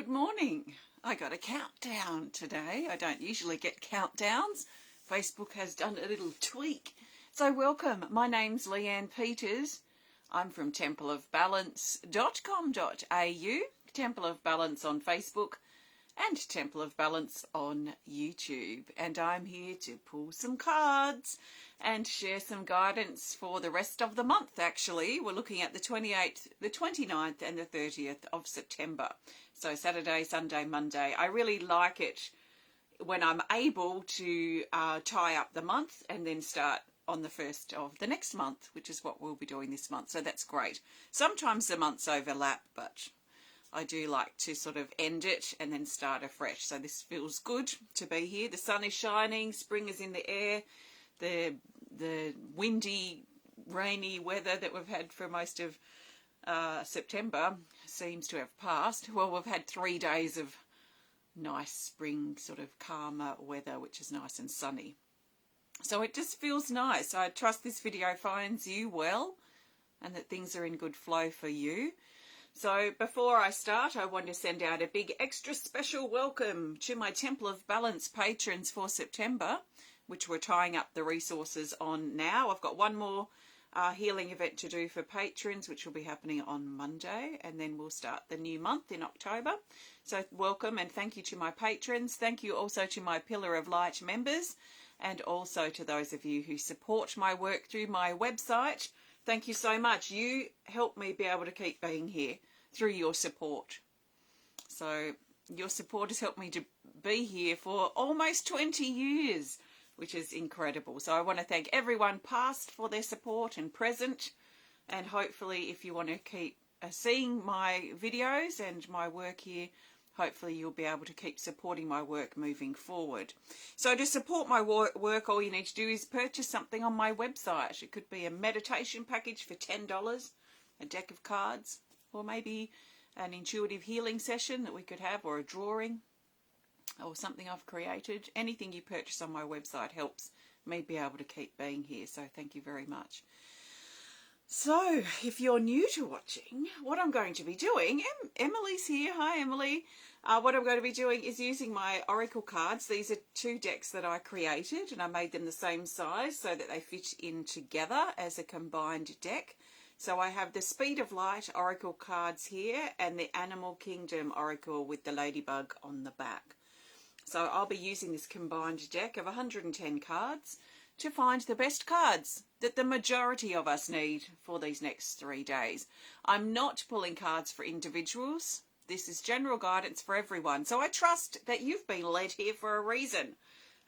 Good morning. I got a countdown today. I don't usually get countdowns. Facebook has done a little tweak. So welcome. My name's Leanne Peters. I'm from templeofbalance.com.au, Temple of Balance on Facebook and Temple of Balance on YouTube. And I'm here to pull some cards and share some guidance for the rest of the month, actually. We're looking at the 28th, the 29th and the 30th of September. So Saturday, Sunday, Monday. I really like it when I'm able to tie up the month and then start on the first of the next month, which is what we'll be doing this month. So that's great. Sometimes the months overlap, but I do like to sort of end it and then start afresh. So this feels good to be here. The sun is shining, spring is in the air. The windy, rainy weather that we've had for most of September seems to have passed. Well, we've had 3 days of nice spring sort of calmer weather, which is nice and sunny. So it just feels nice. I trust this video finds you well and that things are in good flow for you. So before I start, I want to send out a big extra special welcome to my Temple of Balance patrons for September, which we're tying up the resources on now. I've got one more healing event to do for patrons, which will be happening on Monday, and then we'll start the new month in October. So welcome and thank you to my patrons. Thank you also to my Pillar of Light members, and also to those of you who support my work through my website. Thank you so much. You help me be able to keep being here through your support. So your support has helped me to be here for almost 20 years, which is incredible. So I want to thank everyone past for their support and present. And hopefully if you want to keep seeing my videos and my work here, hopefully you'll be able to keep supporting my work moving forward. So to support my work, all you need to do is purchase something on my website. It could be a meditation package for $10, a deck of cards, or maybe an intuitive healing session that we could have, or a drawing, or something I've created. Anything you purchase on my website helps me be able to keep being here. So thank you very much. So if you're new to watching, what I'm going to be doing, Emily's here. Hi, Emily. What I'm going to be doing is using my Oracle cards. These are 2 decks that I created, and I made them the same size so that they fit in together as a combined deck. So I have the Speed of Light Oracle cards here and the Animal Kingdom Oracle with the ladybug on the back. So I'll be using this combined deck of 110 cards to find the best cards that the majority of us need for these next 3 days. I'm not pulling cards for individuals. This is general guidance for everyone. So I trust that you've been led here for a reason.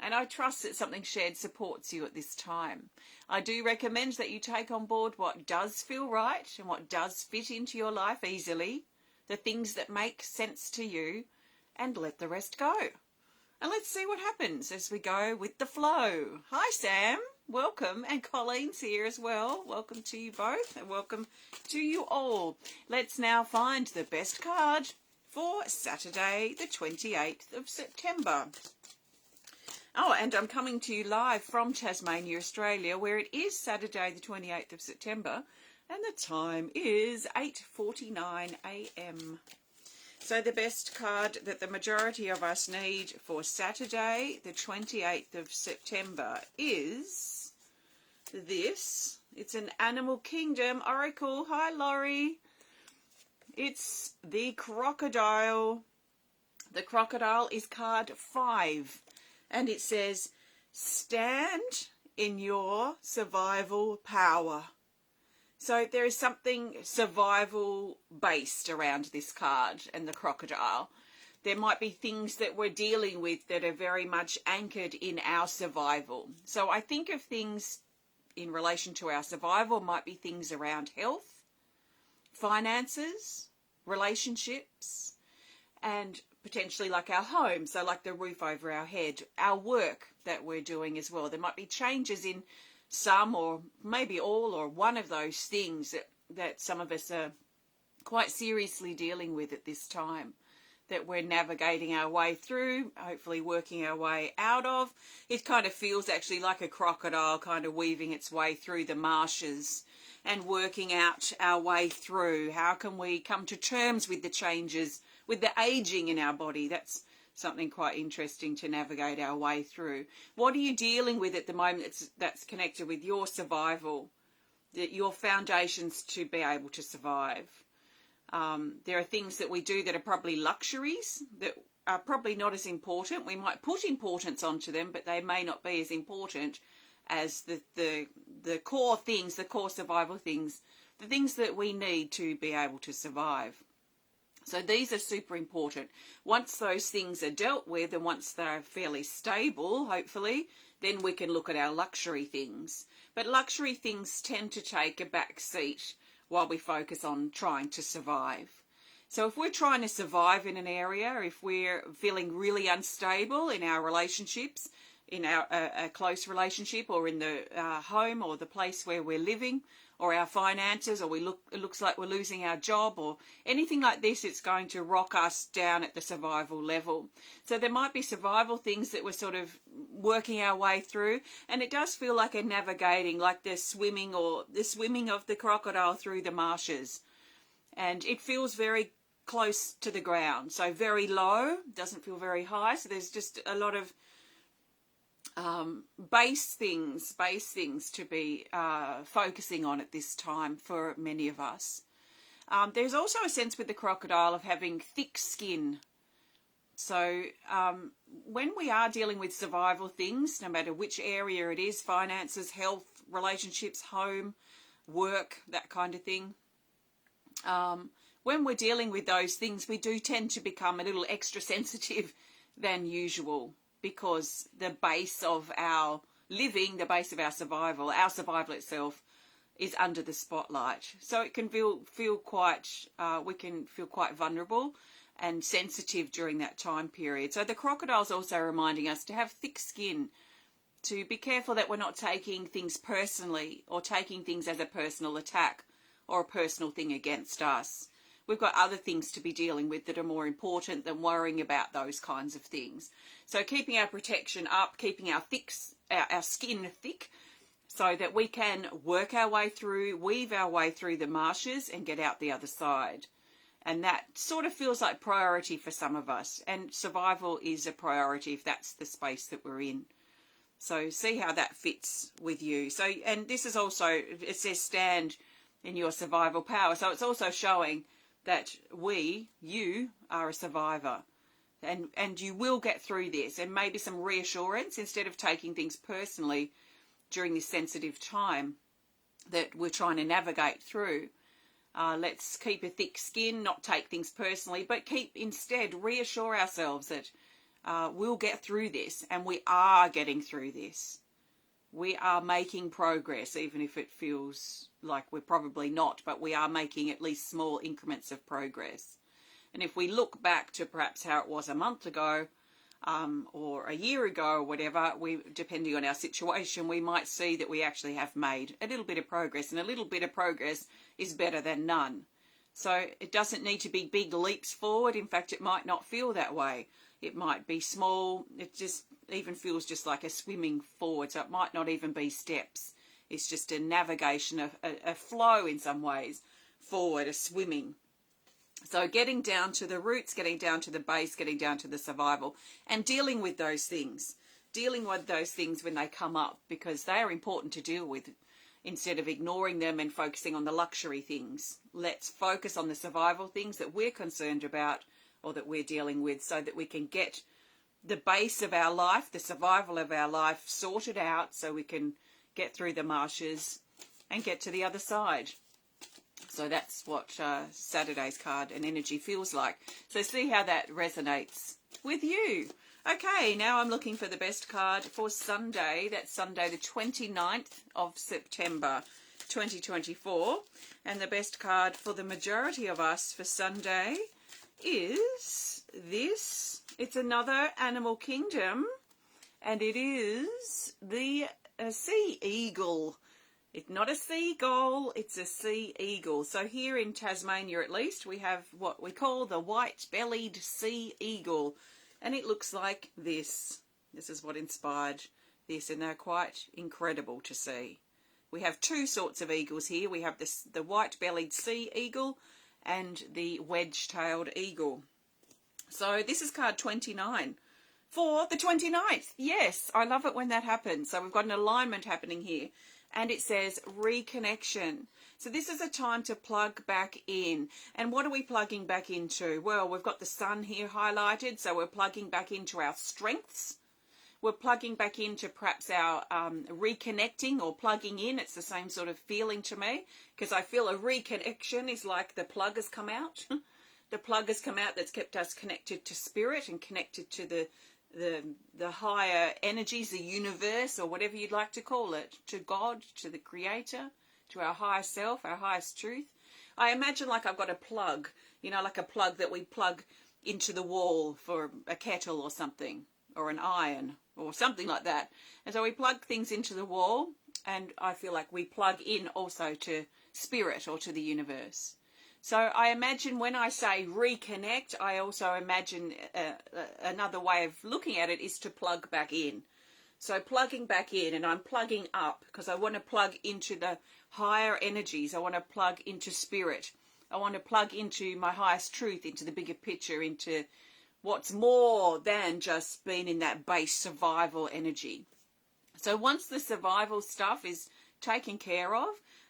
And I trust that something shared supports you at this time. I do recommend that you take on board what does feel right and what does fit into your life easily, the things that make sense to you, and let the rest go. And let's see what happens as we go with the flow. Hi, Sam. Welcome. And Colleen's here as well. Welcome to you both and welcome to you all. Let's now find the best card for Saturday, the 28th of September. Oh, and I'm coming to you live from Tasmania, Australia, where it is Saturday, the 28th of September, and the time is 8:49 a.m. So the best card that the majority of us need for Saturday, the 28th of September, is this. It's an Animal Kingdom Oracle. Hi, Laurie. It's the Crocodile. The Crocodile is card 5. And it says, stand in your survival power. So there is something survival based around this card and the crocodile. There might be things that we're dealing with that are very much anchored in our survival. So I think of things in relation to our survival might be things around health, finances, relationships, and potentially like our home, so like the roof over our head, our work that we're doing as well. There might be changes in some or maybe all or one of those things that some of us are quite seriously dealing with at this time, that we're navigating our way through, hopefully working our way out of. It kind of feels actually like a crocodile kind of weaving its way through the marshes and working out our way through. How can we come to terms with the changes, with the aging in our body? That's something quite interesting to navigate our way through. What are you dealing with at the moment that's connected with your survival, your foundations to be able to survive? There are things that we do that are probably luxuries that are probably not as important. We might put importance onto them, but they may not be as important as the core things, the core survival things, the things that we need to be able to survive. So these are super important. Once those things are dealt with and once they're fairly stable, hopefully, then we can look at our luxury things. But luxury things tend to take a back seat while we focus on trying to survive. So if we're trying to survive in an area, if we're feeling really unstable in our relationships, in our a close relationship, or in the home or the place where we're living, or our finances, or it looks like we're losing our job, or anything like this, it's going to rock us down at the survival level. So there might be survival things that we're sort of working our way through, and it does feel like a navigating, like the swimming of the crocodile through the marshes. And it feels very close to the ground, so very low, doesn't feel very high. So there's just a lot of base things to be focusing on at this time for many of us. There's also a sense with the crocodile of having thick skin. So when we are dealing with survival things, no matter which area it is, finances, health, relationships, home, work, that kind of thing, when we're dealing with those things, we do tend to become a little extra sensitive than usual, because the base of our living, the base of our survival itself is under the spotlight. So it can feel quite, we can feel quite vulnerable and sensitive during that time period. So the crocodile's also reminding us to have thick skin, to be careful that we're not taking things personally or taking things as a personal attack or a personal thing against us. We've got other things to be dealing with that are more important than worrying about those kinds of things. So keeping our protection up, keeping our skin thick, so that we can work our way through, weave our way through the marshes and get out the other side. And that sort of feels like priority for some of us. And survival is a priority if that's the space that we're in. So see how that fits with you. So, and this is also, it says stand in your survival power. So it's also showing that you are a survivor, and you will get through this, and maybe some reassurance instead of taking things personally during this sensitive time that we're trying to navigate through. Let's keep a thick skin, not take things personally, but instead reassure ourselves that we'll get through this, and we are getting through this. We are making progress, even if it feels like we're probably not, but we are making at least small increments of progress. And if we look back to perhaps how it was a month ago, or a year ago or whatever, depending on our situation, we might see that we actually have made a little bit of progress, and a little bit of progress is better than none. So it doesn't need to be big leaps forward. In fact, it might not feel that way. It might be small. It just even feels just like a swimming forward. So it might not even be steps. It's just a navigation, a flow in some ways forward, a swimming. So getting down to the roots, getting down to the base, getting down to the survival, and dealing with those things. Dealing with those things when they come up, because they are important to deal with, instead of ignoring them and focusing on the luxury things. Let's focus on the survival things that we're concerned about or that we're dealing with, so that we can get the base of our life, the survival of our life, sorted out, so we can get through the marshes and get to the other side. So that's what Saturday's card and energy feels like. So see how that resonates with you. Okay, now I'm looking for the best card for Sunday. That's Sunday the 29th of September 2024. And the best card for the majority of us for Sunday is this. It's another animal kingdom, and it is the sea eagle. It's not a seagull, it's a sea eagle. So here in Tasmania, at least, we have what we call the white-bellied sea eagle. And it looks like this. This is what inspired this, and they're quite incredible to see. We have two sorts of eagles here. We have the white-bellied sea eagle and the wedge-tailed eagle. So this is card 29 for the 29th. Yes, I love it when that happens. So we've got an alignment happening here. And it says reconnection. So this is a time to plug back in. And what are we plugging back into? Well, we've got the sun here highlighted. So we're plugging back into our strengths. We're plugging back into perhaps our reconnecting or plugging in. It's the same sort of feeling to me, because I feel a reconnection is like the plug has come out. The plug has come out that's kept us connected to spirit and connected to the higher energies, the universe, or whatever you'd like to call it, to God, to the Creator, to our higher self, our highest truth. I imagine like I've got a plug, you know, like a plug that we plug into the wall for a kettle or something, or an iron or something like that. And so we plug things into the wall, and I feel like we plug in also to spirit or to the universe. So I imagine when I say reconnect, I also imagine another way of looking at it is to plug back in. So plugging back in, and I'm plugging up because I want to plug into the higher energies. I want to plug into spirit. I want to plug into my highest truth, into the bigger picture, into what's more than just being in that base survival energy. So once the survival stuff is taken care of,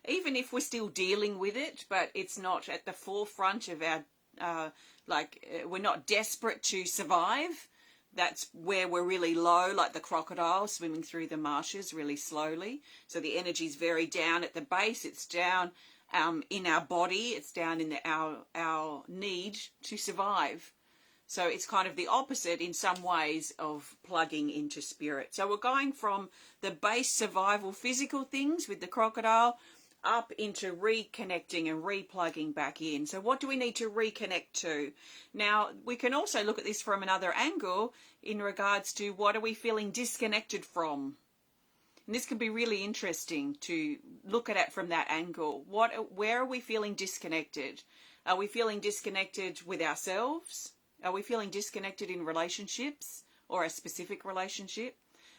even if we're still dealing with it, but it's not at the forefront of our, we're not desperate to survive. That's where we're really low, like the crocodile swimming through the marshes really slowly. So the energy's very down at the base. It's down in our body. It's down in our need to survive. So it's kind of the opposite in some ways of plugging into spirit. So we're going from the base survival physical things with the crocodile up into reconnecting and replugging back in. So what do we need to reconnect to? Now, we can also look at this from another angle in regards to what are we feeling disconnected from? And this can be really interesting to look at it from that angle. Where are we feeling disconnected? Are we feeling disconnected with ourselves? Are we feeling disconnected in relationships or a specific relationship?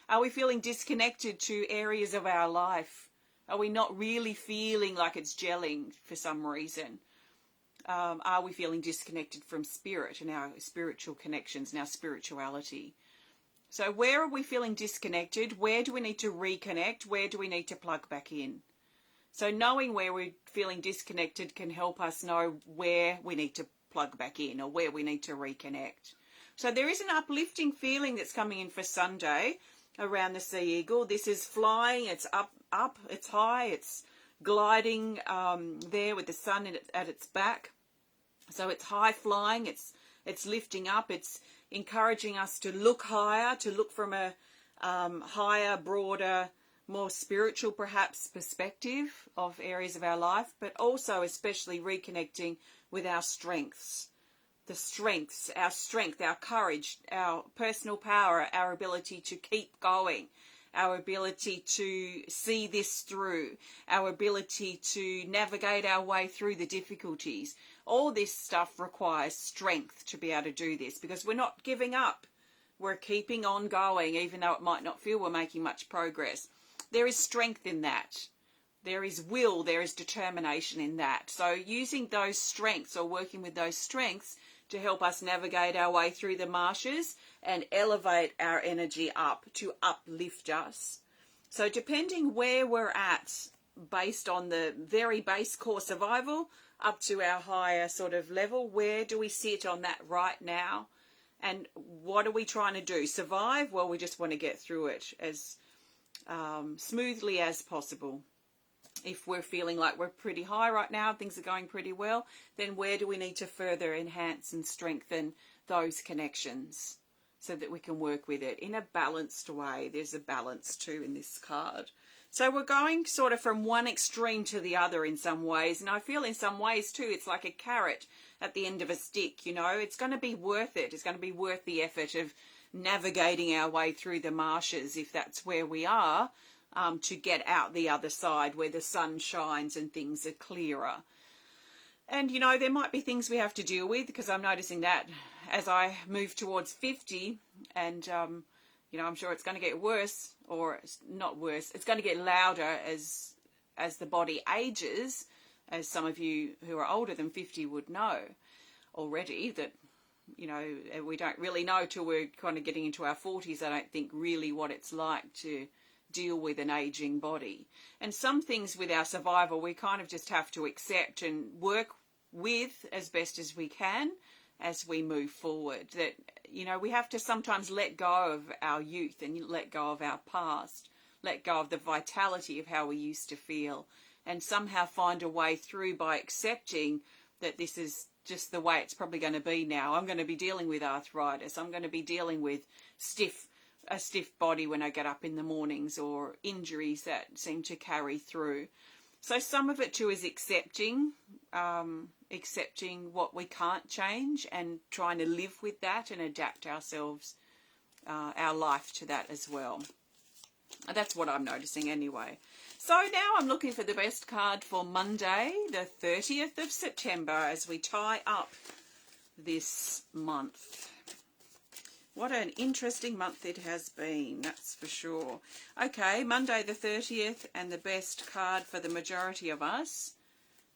Are we feeling disconnected to areas of our life? Are we not really feeling like it's gelling for some reason? Are we feeling disconnected from spirit and our spiritual connections and our spirituality? So where are we feeling disconnected? Where do we need to reconnect? Where do we need to plug back in? So knowing where we're feeling disconnected can help us know where we need to plug back in or where we need to reconnect. So there is an uplifting feeling that's coming in for Sunday around the sea eagle. This is flying, it's up, it's high, it's gliding there with the sun at its back. So it's high flying, it's lifting up, it's encouraging us to look higher, to look from a higher, broader, more spiritual perhaps perspective of areas of our life, but also especially reconnecting with our strengths. The strengths, our strength, our courage, our personal power, our ability to keep going, our ability to see this through, our ability to navigate our way through the difficulties. All this stuff requires strength to be able to do this, because we're not giving up. We're keeping on going, even though it might not feel we're making much progress. There is strength in that. There is will, there is determination in that. So using those strengths or working with those strengths to help us navigate our way through the marshes and elevate our energy up, to uplift us. So depending where we're at, based on the very base core survival up to our higher sort of level, where do we sit on that right now? And what are we trying to do? Survive? Well, we just want to get through it as smoothly as possible. If we're feeling like we're pretty high right now, things are going pretty well, then where do we need to further enhance and strengthen those connections so that we can work with it in a balanced way? There's a balance too in this card. So we're going sort of from one extreme to the other in some ways. And I feel in some ways too, it's like a carrot at the end of a stick, you know. It's going to be worth it. It's going to be worth the effort of navigating our way through the marshes, if that's where we are, to get out the other side where the sun shines and things are clearer. And, you know, there might be things we have to deal with, because I'm noticing that as I move towards 50 and, you know, I'm sure it's going to get worse, or not worse, it's going to get louder as as the body ages, as some of you who are older than 50 would know already, that, you know, we don't really know till we're kind of getting into our 40s, I don't think, really what it's like to deal with an aging body. And some things with our survival we kind of just have to accept and work with as best as we can as we move forward. That, you know, we have to sometimes let go of our youth and let go of our past, let go of the vitality of how we used to feel, and somehow find a way through by accepting that this is just the way it's probably going to be now. I'm going to be dealing with arthritis. I'm going to be dealing with a stiff body when I get up in the mornings, or injuries that seem to carry through. So some of it too is accepting what we can't change, and trying to live with that and adapt ourselves, our life to that as well. That's what I'm noticing anyway. So now I'm looking for the best card for Monday, the 30th of September, as we tie up this month. What an interesting month it has been, that's for sure. Okay, Monday the 30th, and the best card for the majority of us.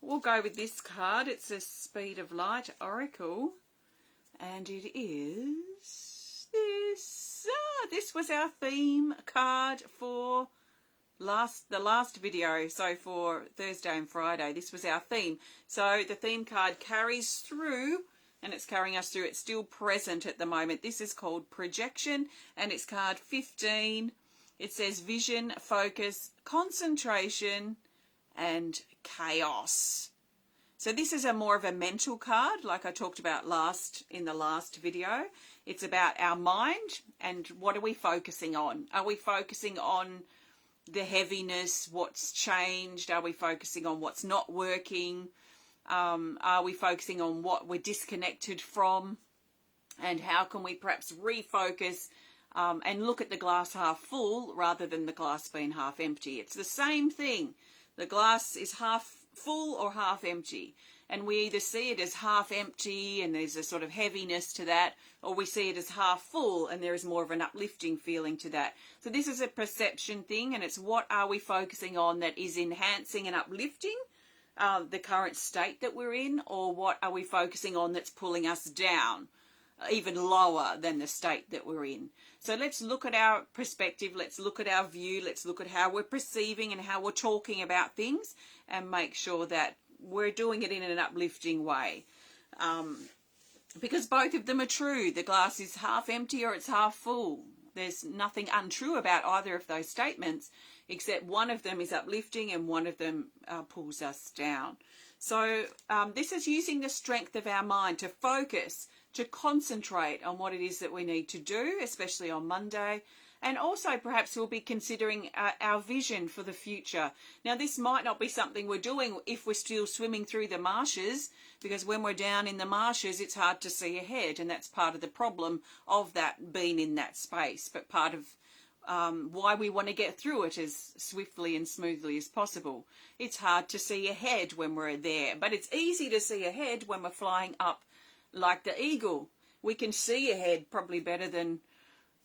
We'll go with this card. It's a Speed of Light Oracle, and it is this. This was our theme card for the last video. So for Thursday and Friday, this was our theme. So the theme card carries through, and it's carrying us through. It's still present at the moment. This is called Projection, and it's card 15. It says vision, focus, concentration, and chaos. So this is more of a mental card, like I talked about in the last video. It's about our mind, and what are we focusing on? Are we focusing on the heaviness, what's changed? Are we focusing on what's not working? Are we focusing on what we're disconnected from? And how can we perhaps refocus and look at the glass half full rather than the glass being half empty? It's the same thing. The glass is half full or half empty. And we either see it as half empty and there's a sort of heaviness to that, or we see it as half full and there is more of an uplifting feeling to that. So this is a perception thing, and it's what are we focusing on that is enhancing and uplifting the current state that we're in, or what are we focusing on that's pulling us down, even lower than the state that we're in. So let's look at our perspective, let's look at our view, let's look at how we're perceiving and how we're talking about things, and make sure that we're doing it in an uplifting way. Because both of them are true. The glass is half empty or it's half full. There's nothing untrue about either of those statements, except one of them is uplifting and one of them pulls us down. So this is using the strength of our mind to focus, to concentrate on what it is that we need to do, especially on Monday. And also perhaps we'll be considering our vision for the future. Now this might not be something we're doing if we're still swimming through the marshes, because when we're down in the marshes it's hard to see ahead, and that's part of the problem of that being in that space, but part of why we want to get through it as swiftly and smoothly as possible. It's hard to see ahead when we're there, but it's easy to see ahead when we're flying up like the eagle. We can see ahead probably better than,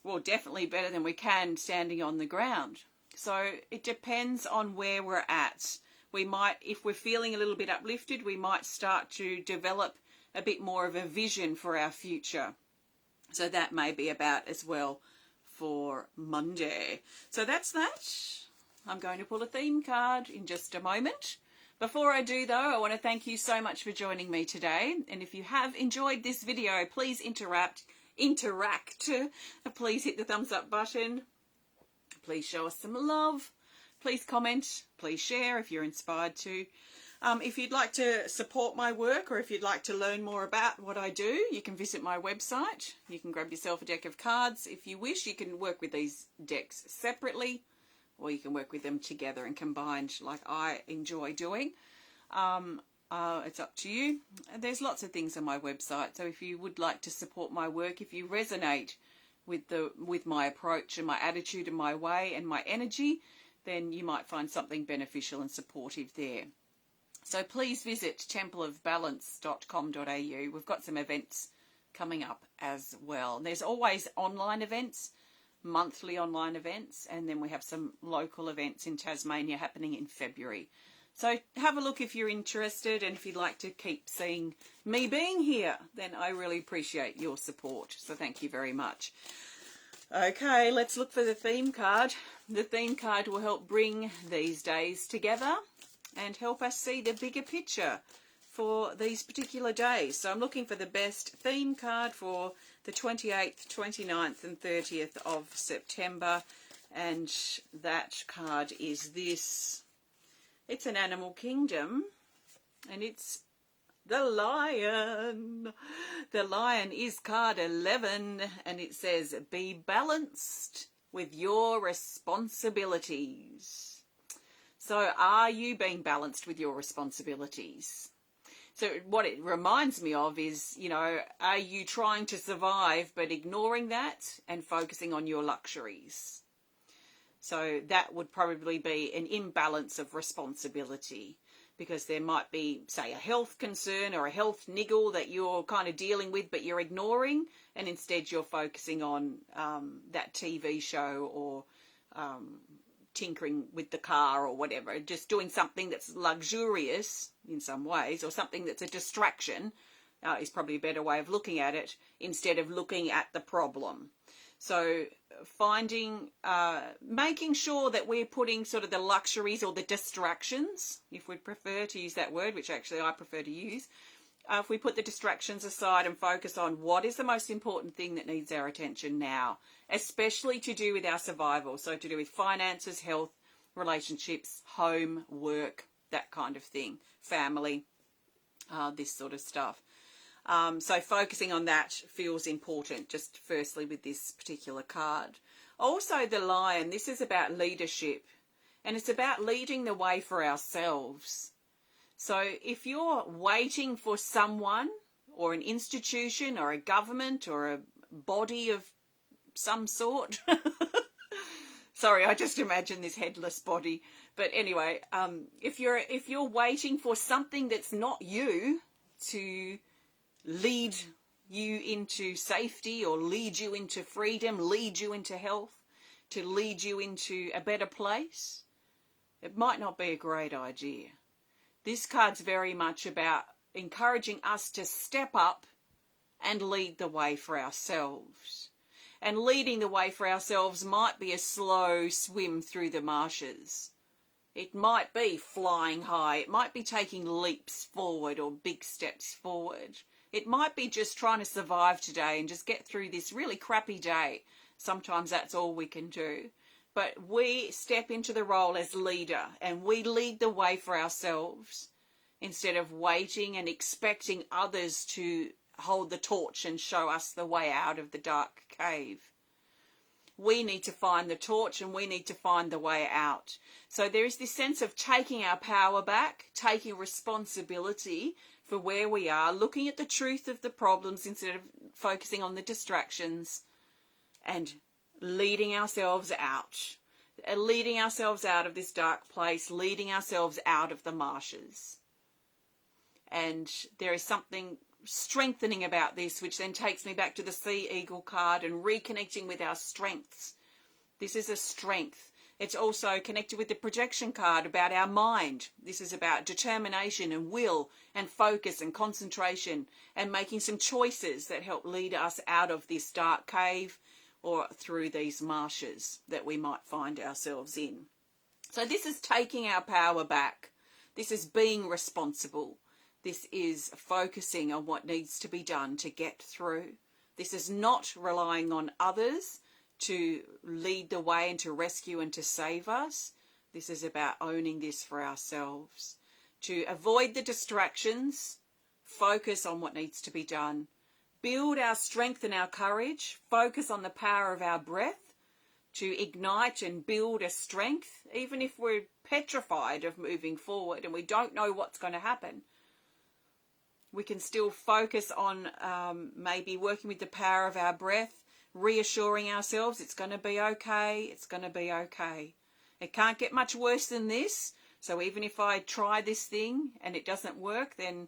well, definitely better than we can standing on the ground. So it depends on where we're at. We might, if we're feeling a little bit uplifted, we might start to develop a bit more of a vision for our future. So that may be about as well for Monday. So that's that. I'm going to pull a theme card in just a moment. Before I do though, I want to thank you so much for joining me today. And if you have enjoyed this video, please interact. Please hit the thumbs up button. Please show us some love. Please comment. Please share if you're inspired to. If you'd like to support my work, or if you'd like to learn more about what I do, you can visit my website. You can grab yourself a deck of cards if you wish. You can work with these decks separately, or you can work with them together and combined like I enjoy doing. It's up to you. There's lots of things on my website, so if you would like to support my work, if you resonate with my approach and my attitude and my way and my energy, then you might find something beneficial and supportive there. So please visit templeofbalance.com.au. We've got some events coming up as well. There's always online events monthly online events, and then we have some local events in Tasmania happening in February. So have a look if you're interested, and if you'd like to keep seeing me being here, then I really appreciate your support. So thank you very much. Okay, let's look for the theme card. The theme card will help bring these days together and help us see the bigger picture for these particular days. So I'm looking for the best theme card for the 28th, 29th and 30th of September. And that card is this. It's an animal kingdom, and it's the lion. The lion is card 11, and it says, be balanced with your responsibilities. So are you being balanced with your responsibilities? So what it reminds me of is, are you trying to survive but ignoring that and focusing on your luxuries? So that would probably be an imbalance of responsibility, because there might be, say, a health concern or a health niggle that you're kind of dealing with but you're ignoring, and instead you're focusing on that TV show or tinkering with the car or whatever, just doing something that's luxurious in some ways, or something that's a distraction is probably a better way of looking at it, instead of looking at the problem. So making sure that we're putting sort of the luxuries or the distractions, if we'd prefer to use that word, which actually I prefer to use, if we put the distractions aside and focus on what is the most important thing that needs our attention now, especially to do with our survival, so to do with finances, health, relationships, home, work, that kind of thing, family, this sort of stuff. So focusing on that feels important, just firstly with this particular card. Also the lion, this is about leadership, and it's about leading the way for ourselves. So if you're waiting for someone or an institution or a government or a body of some sort, sorry, I just imagine this headless body. But anyway, if you're waiting for something that's not you to lead you into safety or lead you into freedom, lead you into health, to lead you into a better place, it might not be a great idea. This card's very much about encouraging us to step up and lead the way for ourselves. And leading the way for ourselves might be a slow swim through the marshes. It might be flying high. It might be taking leaps forward or big steps forward. It might be just trying to survive today and just get through this really crappy day. Sometimes that's all we can do. But we step into the role as leader, and we lead the way for ourselves instead of waiting and expecting others to hold the torch and show us the way out of the dark cave. We need to find the torch, and we need to find the way out. So there is this sense of taking our power back, taking responsibility for where we are, looking at the truth of the problems instead of focusing on the distractions, and leading ourselves out of this dark place, leading ourselves out of the marshes. And there is something strengthening about this, which then takes me back to the Sea Eagle card and reconnecting with our strengths. This is a strength. It's also connected with the projection card about our mind. This is about determination and will and focus and concentration and making some choices that help lead us out of this dark cave or through these marshes that we might find ourselves in. So this is taking our power back. This is being responsible. This is focusing on what needs to be done to get through. This is not relying on others to lead the way and to rescue and to save us. This is about owning this for ourselves. To avoid the distractions, focus on what needs to be done. Build our strength and our courage. Focus on the power of our breath to ignite and build a strength, even if we're petrified of moving forward and we don't know what's going to happen. We can still focus on maybe working with the power of our breath, reassuring ourselves it's going to be okay, it's going to be okay. It can't get much worse than this. So even if I try this thing and it doesn't work, then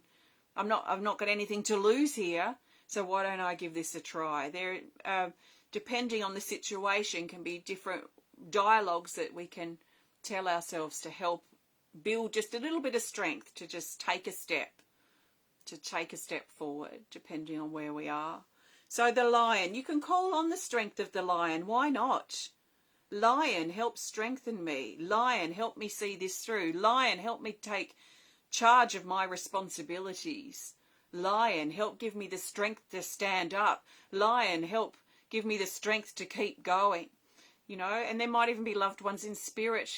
I've not got anything to lose here. So why don't I give this a try? depending on the situation, can be different dialogues that we can tell ourselves to help build just a little bit of strength to just take a step forward, depending on where we are. So the lion, you can call on the strength of the lion. Why not? Lion, help strengthen me. Lion, help me see this through. Lion, help me take charge of my responsibilities. Lion, help give me the strength to stand up. Lion, help give me the strength to keep going. You know, and there might even be loved ones in spirit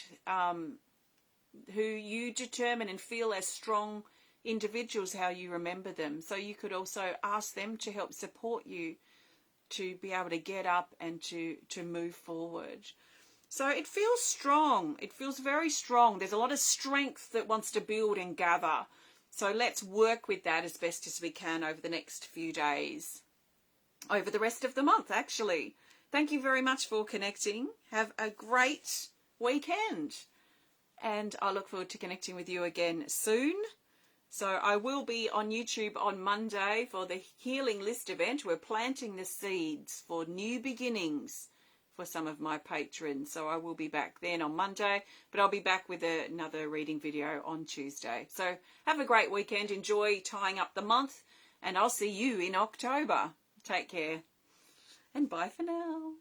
who you determine and feel as strong individuals how you remember them. So you could also ask them to help support you to be able to get up and to move forward. So it feels strong. It feels very strong. There's a lot of strength that wants to build and gather. So let's work with that as best as we can over the next few days. Over the rest of the month, actually. Thank you very much for connecting. Have a great weekend. And I look forward to connecting with you again soon. So I will be on YouTube on Monday for the Healing List event. We're planting the seeds for new beginnings for some of my patrons. So I will be back then on Monday, but I'll be back with another reading video on Tuesday. So have a great weekend. Enjoy tying up the month, and I'll see you in October. Take care and bye for now.